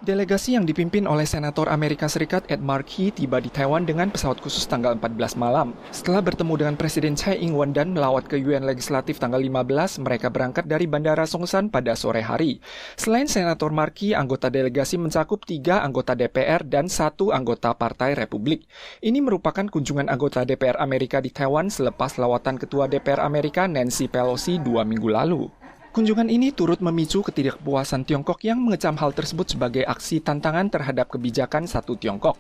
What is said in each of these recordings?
Delegasi yang dipimpin oleh Senator Amerika Serikat Ed Markey tiba di Taiwan dengan pesawat khusus tanggal 14 malam. Setelah bertemu dengan Presiden Tsai Ing-wen dan melawat ke UN Legislatif tanggal 15, mereka berangkat dari Bandara Songsan pada sore hari. Selain Senator Markey, anggota delegasi mencakup 3 anggota DPR dan 1 anggota Partai Republik. Ini merupakan kunjungan anggota DPR Amerika di Taiwan selepas lawatan Ketua DPR Amerika Nancy Pelosi 2 minggu lalu. Kunjungan ini turut memicu ketidakpuasan Tiongkok yang mengecam hal tersebut sebagai aksi tantangan terhadap kebijakan satu Tiongkok.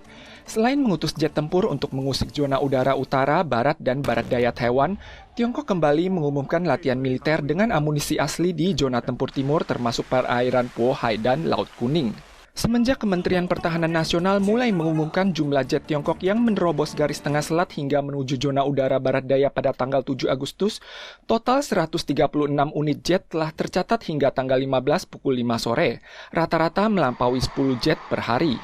Selain mengutus jet tempur untuk mengusik zona udara utara, barat, dan barat daya Taiwan, Tiongkok kembali mengumumkan latihan militer dengan amunisi asli di zona tempur timur termasuk perairan Po-Hai dan Laut Kuning. Semenjak Kementerian Pertahanan Nasional mulai mengumumkan jumlah jet Tiongkok yang menerobos garis tengah selat hingga menuju zona udara barat daya pada tanggal 7 Agustus, total 136 unit jet telah tercatat hingga tanggal 15 pukul 5 sore, rata-rata melampaui 10 jet per hari.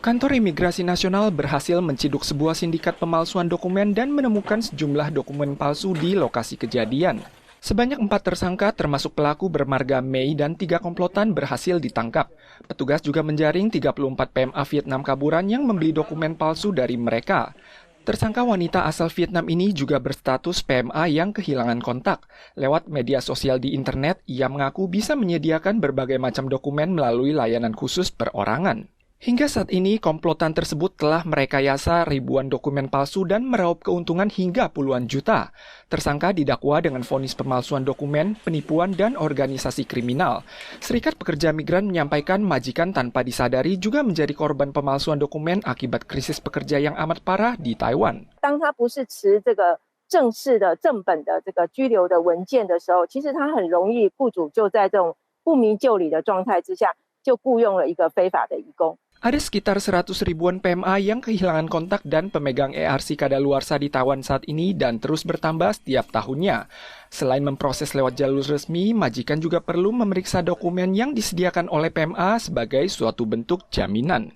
Kantor Imigrasi Nasional berhasil menciduk sebuah sindikat pemalsuan dokumen dan menemukan sejumlah dokumen palsu di lokasi kejadian. Sebanyak 4 tersangka termasuk pelaku bermarga Mei dan 3 komplotan berhasil ditangkap. Petugas juga menjaring 34 PMA Vietnam kaburan yang membeli dokumen palsu dari mereka. Tersangka wanita asal Vietnam ini juga berstatus PMA yang kehilangan kontak. Lewat media sosial di internet, ia mengaku bisa menyediakan berbagai macam dokumen melalui layanan khusus perorangan. Hingga saat ini, komplotan tersebut telah merekayasa ribuan dokumen palsu dan meraup keuntungan hingga puluhan juta. Tersangka didakwa dengan vonis pemalsuan dokumen, penipuan, dan organisasi kriminal. Serikat Pekerja Migran menyampaikan majikan tanpa disadari juga menjadi korban pemalsuan dokumen akibat krisis pekerja yang amat parah di Taiwan. 当他不是持这个正式的正本的这个居留的文件的时候，其实他很容易雇主就在这种不明就里的状态之下，就雇佣了一个非法的移工。 Ada sekitar 100 ribuan PMA yang kehilangan kontak dan pemegang ERC kadaluarsa di Taiwan saat ini dan terus bertambah setiap tahunnya. Selain memproses lewat jalur resmi, majikan juga perlu memeriksa dokumen yang disediakan oleh PMA sebagai suatu bentuk jaminan.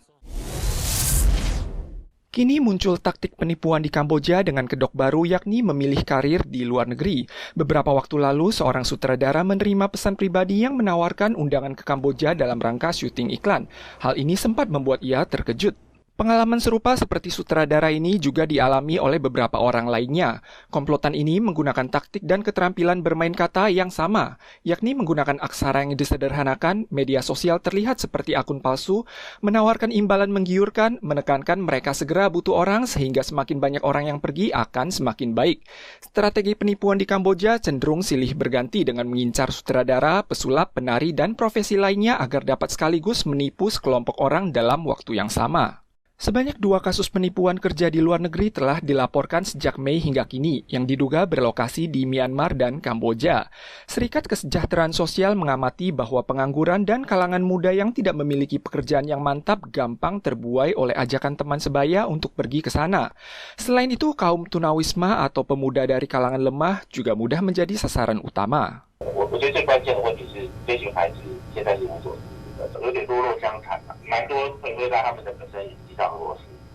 Kini muncul taktik penipuan di Kamboja dengan kedok baru yakni memilih karir di luar negeri. Beberapa waktu lalu, seorang sutradara menerima pesan pribadi yang menawarkan undangan ke Kamboja dalam rangka syuting iklan. Hal ini sempat membuat ia terkejut. Pengalaman serupa seperti sutradara ini juga dialami oleh beberapa orang lainnya. Komplotan ini menggunakan taktik dan keterampilan bermain kata yang sama, yakni menggunakan aksara yang disederhanakan, media sosial terlihat seperti akun palsu, menawarkan imbalan menggiurkan, menekankan mereka segera butuh orang sehingga semakin banyak orang yang pergi akan semakin baik. Strategi penipuan di Kamboja cenderung silih berganti dengan mengincar sutradara, pesulap, penari, dan profesi lainnya agar dapat sekaligus menipu sekelompok orang dalam waktu yang sama. Sebanyak 2 kasus penipuan kerja di luar negeri telah dilaporkan sejak Mei hingga kini, yang diduga berlokasi di Myanmar dan Kamboja. Serikat Kesejahteraan Sosial mengamati bahwa pengangguran dan kalangan muda yang tidak memiliki pekerjaan yang mantap gampang terbuai oleh ajakan teman sebaya untuk pergi ke sana. Selain itu, kaum tunawisma atau pemuda dari kalangan lemah juga mudah menjadi sasaran utama.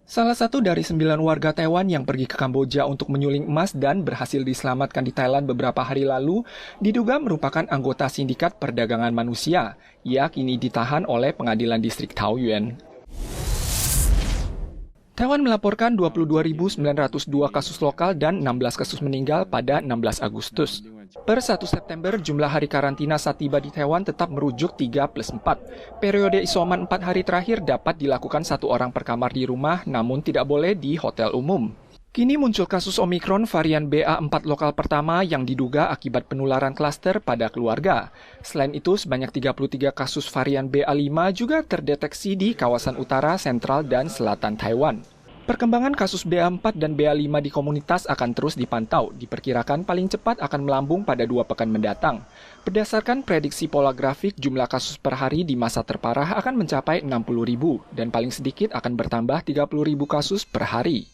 Salah satu dari 9 warga Taiwan yang pergi ke Kamboja untuk menyuling emas dan berhasil diselamatkan di Thailand beberapa hari lalu, diduga merupakan anggota sindikat perdagangan manusia. Ia kini ditahan oleh Pengadilan Distrik Taoyuan. Taiwan melaporkan 22.902 kasus lokal dan 16 kasus meninggal pada 16 Agustus. Per 1 September, jumlah hari karantina saat tiba di Taiwan tetap merujuk 3+4. Periode isoman 4 hari terakhir dapat dilakukan 1 orang per kamar di rumah, namun tidak boleh di hotel umum. Kini muncul kasus Omikron varian BA4 lokal pertama yang diduga akibat penularan klaster pada keluarga. Selain itu, sebanyak 33 kasus varian BA5 juga terdeteksi di kawasan utara, sentral, dan selatan Taiwan. Perkembangan kasus BA4 dan BA5 di komunitas akan terus dipantau, diperkirakan paling cepat akan melambung pada 2 pekan mendatang. Berdasarkan prediksi pola grafik, jumlah kasus per hari di masa terparah akan mencapai 60.000 dan paling sedikit akan bertambah 30.000 kasus per hari.